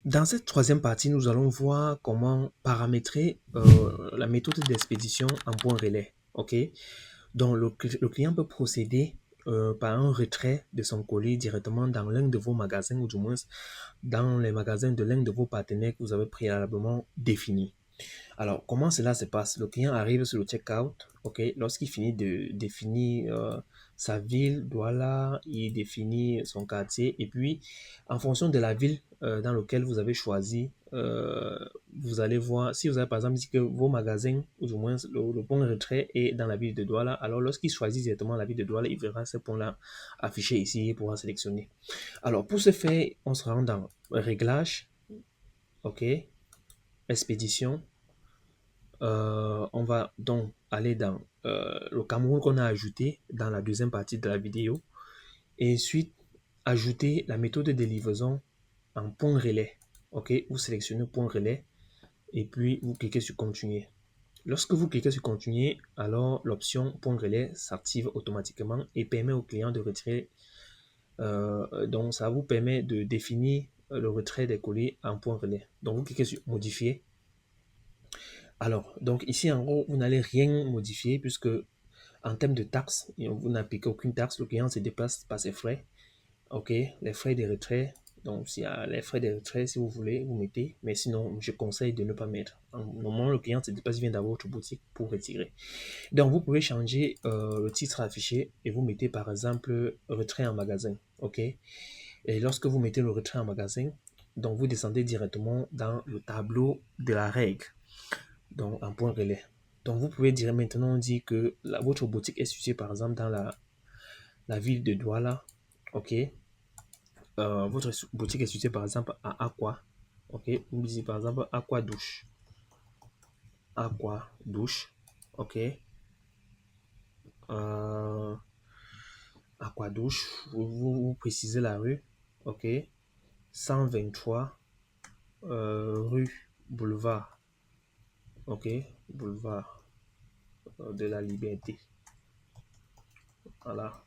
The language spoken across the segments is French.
Dans cette troisième partie, nous allons voir comment paramétrer la méthode d'expédition en point relais. OK? Donc, le client peut procéder par un retrait de son colis directement dans l'un de vos magasins ou du moins dans les magasins de l'un de vos partenaires que vous avez préalablement définis. Alors, comment cela se passe? Le client arrive sur le checkout, ok? Lorsqu'il finit de définir sa ville, Douala, il définit son quartier, et puis, en fonction de la ville dans laquelle vous avez choisi, vous allez voir, si vous avez par exemple dit que vos magasins, ou du moins le point de retrait est dans la ville de Douala, alors lorsqu'il choisit directement la ville de Douala, il verra ce point-là affiché ici, il pourra sélectionner. Alors, pour ce faire, on se rend dans Réglages, ok? Expédition. On va donc aller dans le Cameroun qu'on a ajouté dans la deuxième partie de la vidéo. Et ensuite, ajouter la méthode de livraison en point relais. OK, vous sélectionnez point relais et puis vous cliquez sur continuer. Lorsque vous cliquez sur continuer, alors l'option point relais s'active automatiquement et permet au client de retirer. Donc, ça vous permet de définir le retrait des colis en point relais. Donc, vous cliquez sur modifier. Alors, donc ici, en gros, vous n'allez rien modifier puisque en termes de taxes, vous n'appliquez aucune taxe. Le client se déplace par ses frais. OK, les frais de retrait. Donc, s'il y a les frais de retrait, si vous voulez, vous mettez. Mais sinon, je conseille de ne pas mettre. Normalement, le client se déplace, vient dans votre boutique pour retirer. Donc, vous pouvez changer le titre affiché et vous mettez par exemple retrait en magasin. OK, et lorsque vous mettez le retrait en magasin, donc vous descendez directement dans le tableau de la règle. Donc en point relais. Donc vous pouvez dire maintenant dire que votre boutique est située par exemple dans la ville de Douala. Ok. Votre boutique est située par exemple à Aqua. Ok. Vous dites par exemple Aqua Douche. Aqua Douche. Ok. Euh, Aqua Douche. Vous précisez la rue. Ok. 123 rue Boulevard. Ok. Boulevard de la Liberté. Voilà.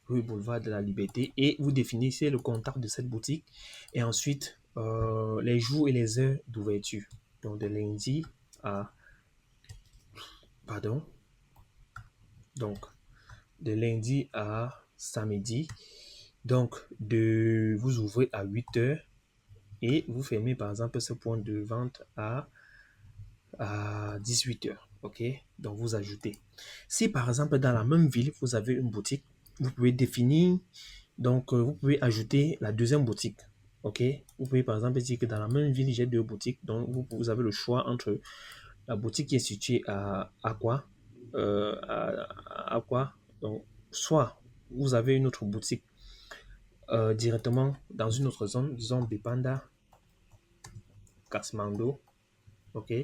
Rue Boulevard de la Liberté, et vous définissez le contact de cette boutique et ensuite les jours et les heures d'ouverture. Donc de lundi à pardon, donc de lundi à samedi. Donc de vous ouvrez à 8 heures et vous fermez par exemple ce point de vente à 18 heures. OK? Donc vous ajoutez. Si par exemple dans la même ville, vous avez une boutique, vous pouvez définir. Donc, vous pouvez ajouter la deuxième boutique. OK? Vous pouvez par exemple dire que dans la même ville, j'ai deux boutiques. Donc, vous avez le choix entre la boutique qui est située à Aqua. Aqua. Donc, soit vous avez une autre boutique directement dans une autre zone, disons Bipanda, Kasmando. OK?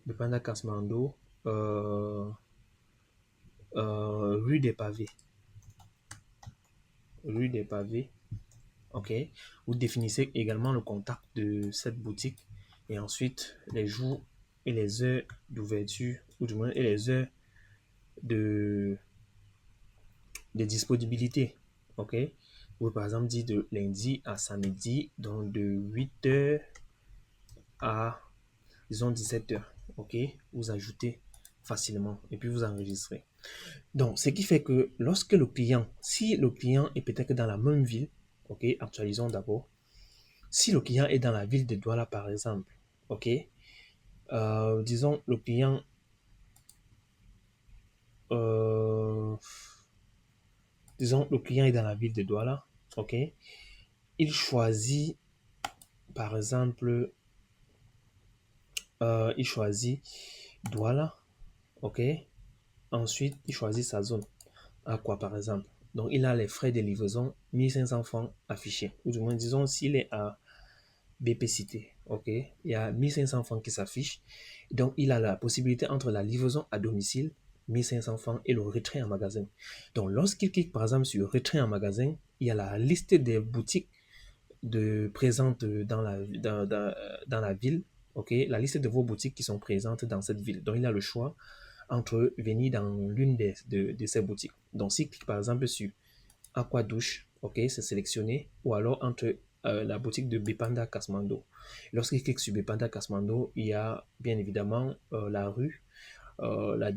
Bipanda, Kasmando. Rue des Pavés. Rue des Pavés. OK. Vous définissez également le contact de cette boutique et ensuite les jours et les heures d'ouverture ou du moins et les heures de, de disponibilité. OK. Vous pouvez par exemple dire de lundi à samedi, donc de 8 heures à disons 17 heures. OK. Vous ajoutez facilement et puis vous enregistrez. Donc, ce qui fait que lorsque le client, si le client est peut-être dans la même ville, OK, actualisons d'abord. Si le client est dans la ville de Douala, par exemple, ok, disons le client, euh, disons le client est dans la ville de Douala, ok, il choisit, par exemple, il choisit Douala, ok, ensuite il choisit sa zone, à quoi par exemple. Donc il a les frais de livraison 1500 francs affichés, ou du moins disons s'il est à BP Cité, ok, il y a 1500 francs qui s'affichent. Donc, il a la possibilité entre la livraison à domicile, 1500 francs, et le retrait en magasin. Donc, lorsqu'il clique par exemple sur retrait en magasin, il y a la liste des boutiques présentes dans la ville, ok, la liste de vos boutiques qui sont présentes dans cette ville. Donc, il a le choix entre venir dans l'une de ces boutiques. Donc, s'il clique par exemple sur Aqua Douche, ok, c'est sélectionné, ou alors entre la boutique de Bepanda Kasmando. Lorsqu'il clique sur Bepanda Kasmando, il y a bien évidemment la rue, la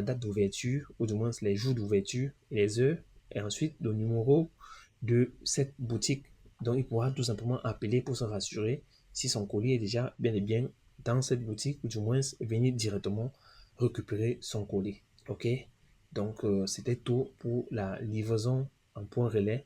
date d'ouverture, ou du moins les jours d'ouverture, les heures, et ensuite le numéro de cette boutique. Donc, il pourra tout simplement appeler pour se rassurer si son colis est déjà bien et bien dans cette boutique, ou du moins venir directement récupérer son colis. OK? Donc, c'était tout pour la livraison en point relais